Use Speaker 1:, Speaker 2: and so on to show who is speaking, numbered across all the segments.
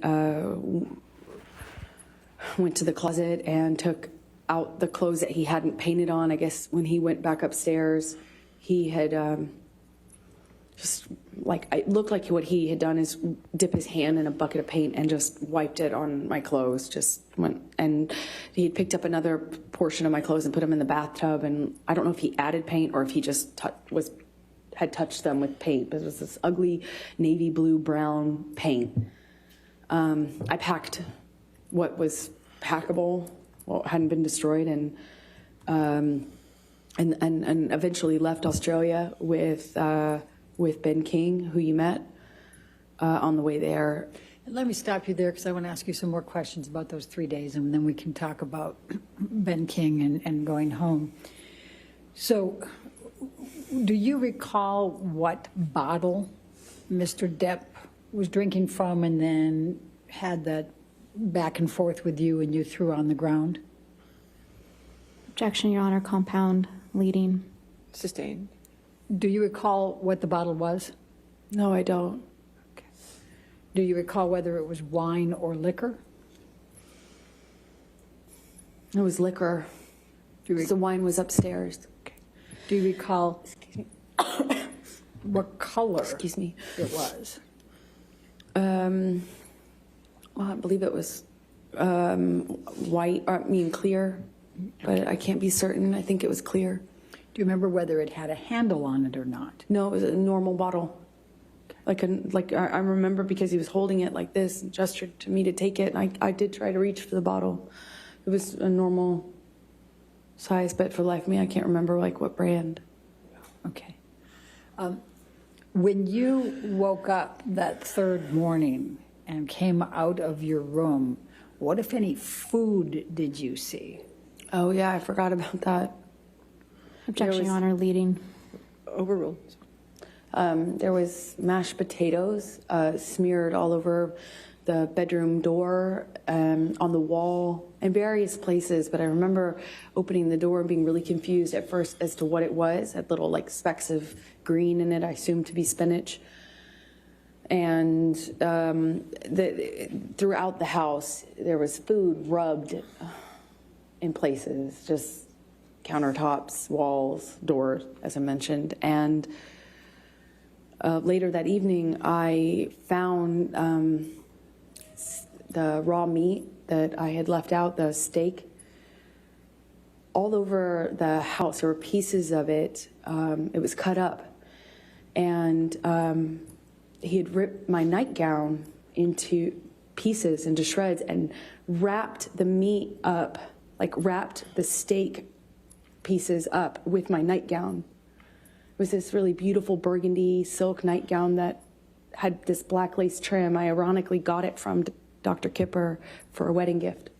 Speaker 1: went to the closet and took out the clothes that he hadn't painted on. I guess when he went back upstairs, he had just like, it looked like what he had done is dip his hand in a bucket of paint and just wiped it on my clothes. Just went, and he had picked up another portion of my clothes and put them in the bathtub. And I don't know if he added paint or if he just had touched them with paint, but it was this ugly navy blue brown paint. I packed what was packable, what hadn't been destroyed, and eventually left Australia with Ben King, who you met on the way there.
Speaker 2: Let me stop you there because I want to ask you some more questions about those 3 days, and then we can talk about Ben King and going home. So, do you recall what bottle Mr. Depp was drinking from and then had that back and forth with you and you threw on the ground?
Speaker 3: Objection, Your Honor. Compound leading.
Speaker 4: Sustained.
Speaker 2: Do you recall what the bottle was?
Speaker 1: No, I don't.
Speaker 2: Okay. Do you recall whether it was wine or liquor?
Speaker 1: It was liquor. The wine was upstairs.
Speaker 2: Okay. Do you recall what color
Speaker 1: Excuse me.
Speaker 2: it was?
Speaker 1: Well, I believe it was white, clear, but I can't be certain. I think it was clear.
Speaker 2: Do you remember whether it had a handle on it or not?
Speaker 1: No, it was a normal bottle. I remember because he was holding it like this and gestured to me to take it. And I did try to reach for the bottle. It was a normal size, but for the life of me, I can't remember like what brand.
Speaker 2: Okay. When you woke up that third morning and came out of your room, what, if any, food did you see?
Speaker 1: Oh, yeah, I forgot about that.
Speaker 3: Objection, Your Honor. Leading.
Speaker 4: Overruled.
Speaker 1: There was mashed potatoes smeared all over the bedroom door, on the wall, in various places. But I remember opening the door and being really confused at first as to what it was. It had little like specks of green in it, I assumed to be spinach. And throughout the house, there was food rubbed in places, just countertops, walls, doors, as I mentioned. And later that evening, I found the raw meat that I had left out, the steak, all over the house. There were pieces of it. It was cut up. And he had ripped my nightgown into pieces, into shreds, and wrapped the meat up, like wrapped the steak pieces up with my nightgown. It was this really beautiful burgundy silk nightgown that had this black lace trim. I ironically got it from Dr. Kipper for a wedding gift.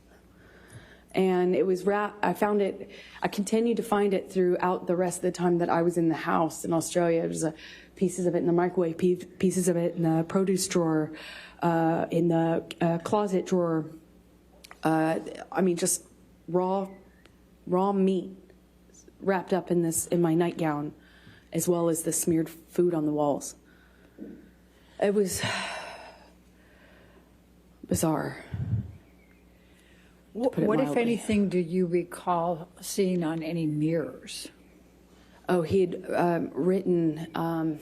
Speaker 1: And it was wrapped, I found it, I continued to find it throughout the rest of the time that I was in the house in Australia. There's pieces of it in the microwave, pieces of it in the produce drawer, in the closet drawer. Just raw meat wrapped up in my nightgown, as well as the smeared food on the walls. It was bizarre.
Speaker 2: What, if anything, do you recall seeing on any mirrors?
Speaker 1: Oh, he had written on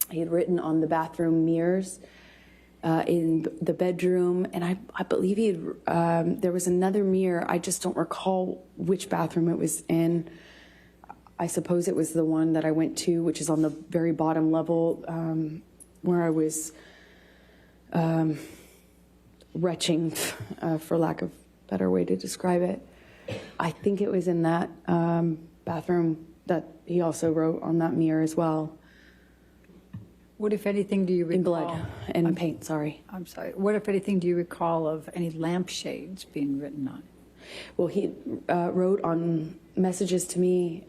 Speaker 1: the bathroom mirrors in the bedroom, and I believe he had, there was another mirror. I just don't recall which bathroom it was in. I suppose it was the one that I went to, which is on the very bottom level, where I was retching, for lack of a better way to describe it. I think it was in that bathroom that he also wrote on that mirror as well.
Speaker 2: What, if anything, do you recall?
Speaker 1: In blood and paint, sorry.
Speaker 2: I'm sorry. What, if anything, do you recall of any lampshades being written on?
Speaker 1: Well, he wrote on messages to me,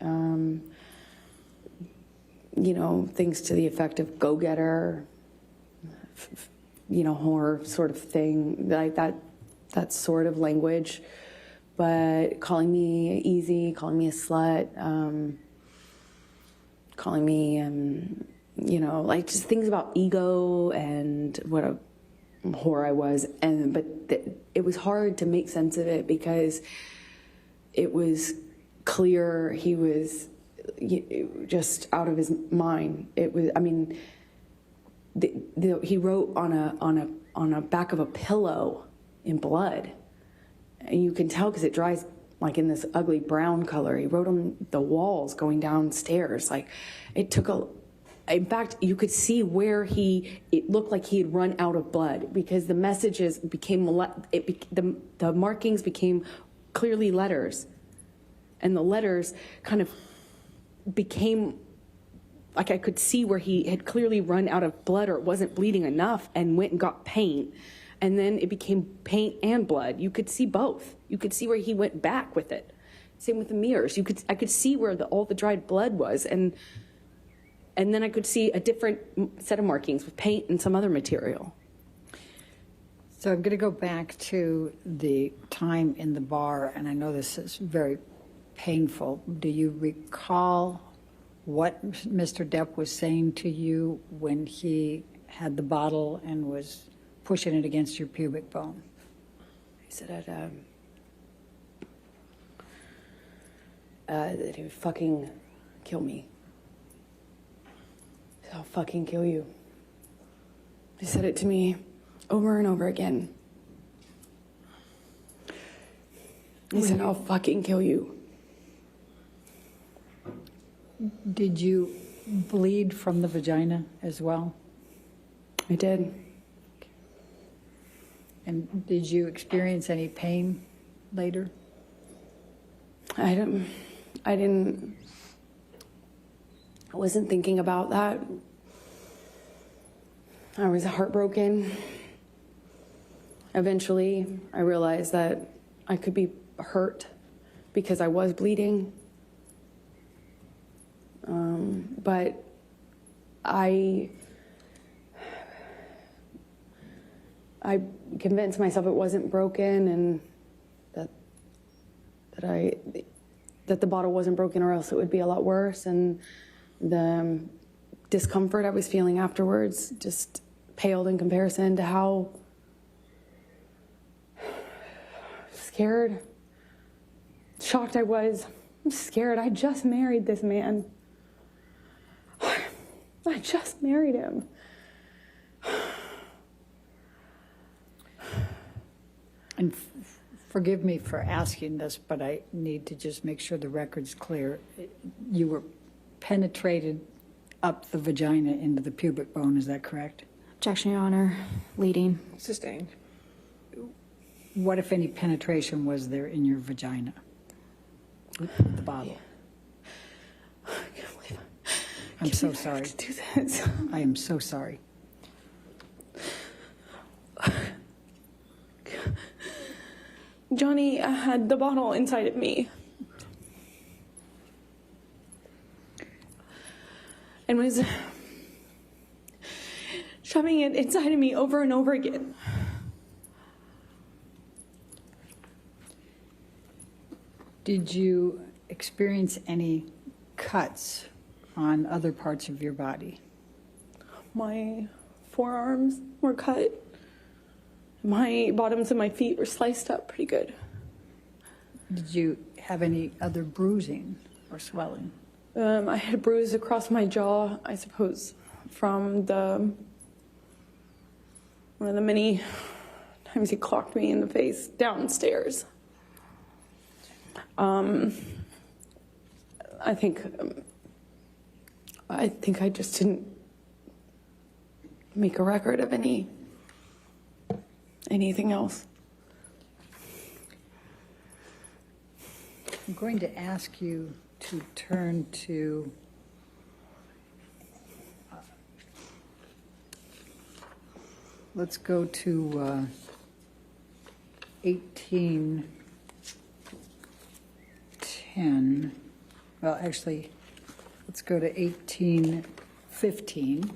Speaker 1: things to the effect of go-getter, horror sort of thing, like that sort of language. But calling me easy, calling me a slut, calling me, like just things about ego and what a whore I was, but it was hard to make sense of it because it was clear he was just out of his mind. It was, I mean, he wrote on a back of a pillow in blood, and you can tell because it dries like in this ugly brown color. He wrote on the walls going downstairs. Like, it took in fact, you could see where it looked like he had run out of blood because the messages became, the markings became clearly letters. And the letters kind of became, like, I could see where he had clearly run out of blood or it wasn't bleeding enough and went and got paint. And then it became paint and blood. You could see both. You could see where he went back with it. Same with the mirrors. I could see where all the dried blood was. And then I could see a different set of markings with paint and some other material.
Speaker 2: So I'm going to go back to the time in the bar, and I know this is very painful. Do you recall what Mr. Depp was saying to you when he had the bottle and was pushing it against your pubic bone?
Speaker 1: He said that he would fucking kill me. I'll fucking kill you. He said it to me over and over again. He said, I'll fucking kill you.
Speaker 2: Did you bleed from the vagina as well?
Speaker 1: I did.
Speaker 2: And did you experience any pain later?
Speaker 1: I wasn't thinking about that. I was heartbroken. Eventually, I realized that I could be hurt because I was bleeding. But I convinced myself it wasn't broken and that the bottle wasn't broken or else it would be a lot worse. And the discomfort I was feeling afterwards just paled in comparison to how scared, shocked I was. I'm scared. I just married this man. I just married him.
Speaker 2: And forgive me for asking this, but I need to just make sure the record's clear. You were penetrated up the vagina into the pubic bone, is that correct?
Speaker 3: Objection, Your Honor. Leading.
Speaker 4: Sustained.
Speaker 2: What, if any, penetration was there in your vagina with the bottle?
Speaker 1: I can't believe
Speaker 2: I'm so sorry.
Speaker 1: to do this.
Speaker 2: I am so sorry.
Speaker 1: Johnny had the bottle inside of me and was shoving it inside of me over and over again.
Speaker 2: Did you experience any cuts on other parts of your body?
Speaker 1: My forearms were cut. My bottoms of my feet were sliced up pretty good.
Speaker 2: Did you have any other bruising or swelling?
Speaker 1: I had a bruise across my jaw, I suppose, from one of the many times he clocked me in the face downstairs. I think I just didn't make a record of anything else.
Speaker 2: I'm going to ask you to turn to let's go to 1810. Well, actually, let's go to 1815.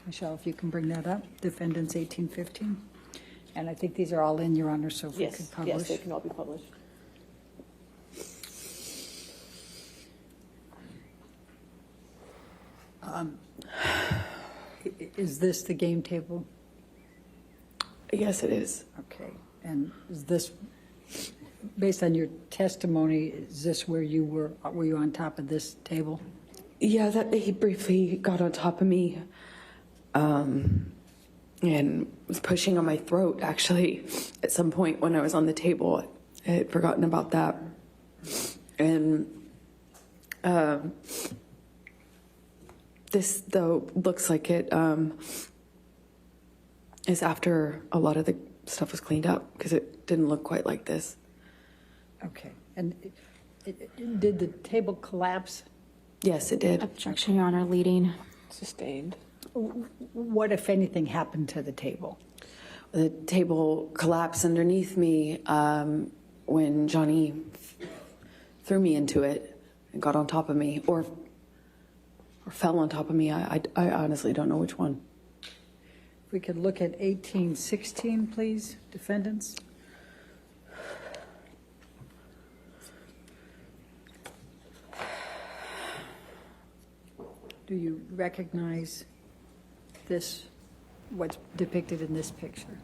Speaker 2: Michelle, if you can bring that up. Defendants 1815. And I think these are all in, Your Honor, so if we could publish.
Speaker 4: Yes, they can all be published.
Speaker 2: Is this the game table?
Speaker 1: Yes, it is.
Speaker 2: Okay, and is this, based on your testimony, is this where you were you on top of this table?
Speaker 1: Yeah, that he briefly got on top of me, and was pushing on my throat, actually, at some point when I was on the table. I had forgotten about that. And this, though, looks like it is after a lot of the stuff was cleaned up, because it didn't look quite like this.
Speaker 2: Okay, and did the table collapse?
Speaker 1: Yes, it did.
Speaker 3: Objection, Your Honor, leading.
Speaker 4: Sustained.
Speaker 2: What, if anything, happened to the table?
Speaker 1: The table collapsed underneath me when Johnny threw me into it and got on top of me, or fell on top of me. I honestly don't know which one.
Speaker 2: If we could look at 1816, please, defendants. Do you recognize this, what's depicted in this picture?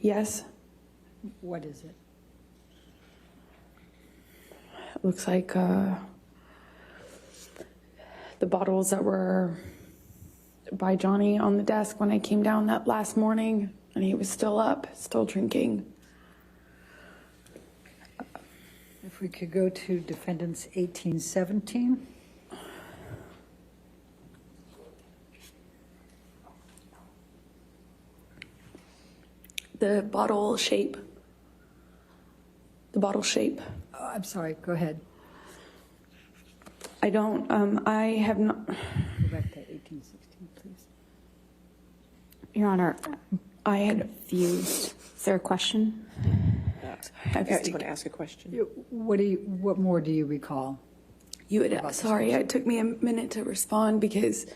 Speaker 1: Yes,
Speaker 2: What is it?
Speaker 1: it looks like the bottles that were by Johnny on the desk when I came down that last morning, and he was still up, still drinking.
Speaker 2: If we could go to defendants 1817.
Speaker 1: The bottle shape. The bottle shape.
Speaker 2: Oh, I'm sorry, go ahead.
Speaker 1: I don't, I have not,
Speaker 2: Go back to 1816, please.
Speaker 3: Your Honor,
Speaker 1: I had,
Speaker 3: confused. Is there a question?
Speaker 1: I was
Speaker 4: You want to ask a question?
Speaker 2: What more do you recall?
Speaker 1: you had, sorry, it took me a minute to respond because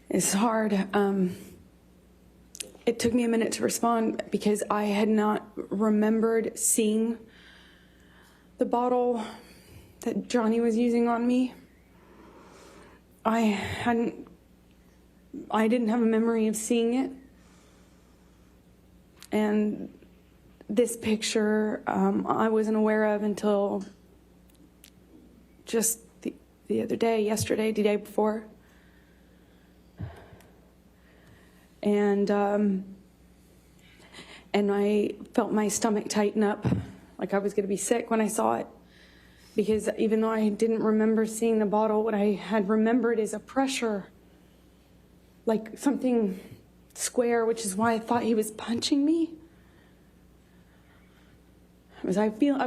Speaker 1: it's hard. It took me a minute to respond because I had not remembered seeing the bottle that Johnny was using on me. I didn't have a memory of seeing it. And this picture, I wasn't aware of until just the other day, yesterday, the day before. And I felt my stomach tighten up, like I was going to be sick when I saw it. Because even though I didn't remember seeing the bottle, what I had remembered is a pressure, like something square, which is why I thought he was punching me. I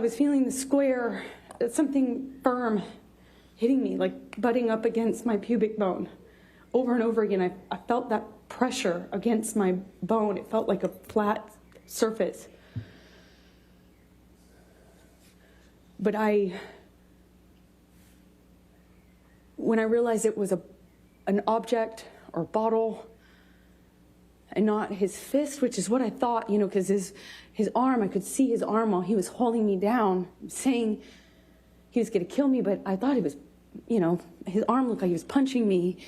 Speaker 1: was feeling the square, something firm hitting me, like butting up against my pubic bone. Over and over again, I felt that pressure against my bone. It felt like a flat surface. But when I realized it was an object or bottle and not his fist, which is what I thought, because his arm, I could see his arm while he was holding me down, saying he was going to kill me, but I thought he was, his arm looked like he was punching me.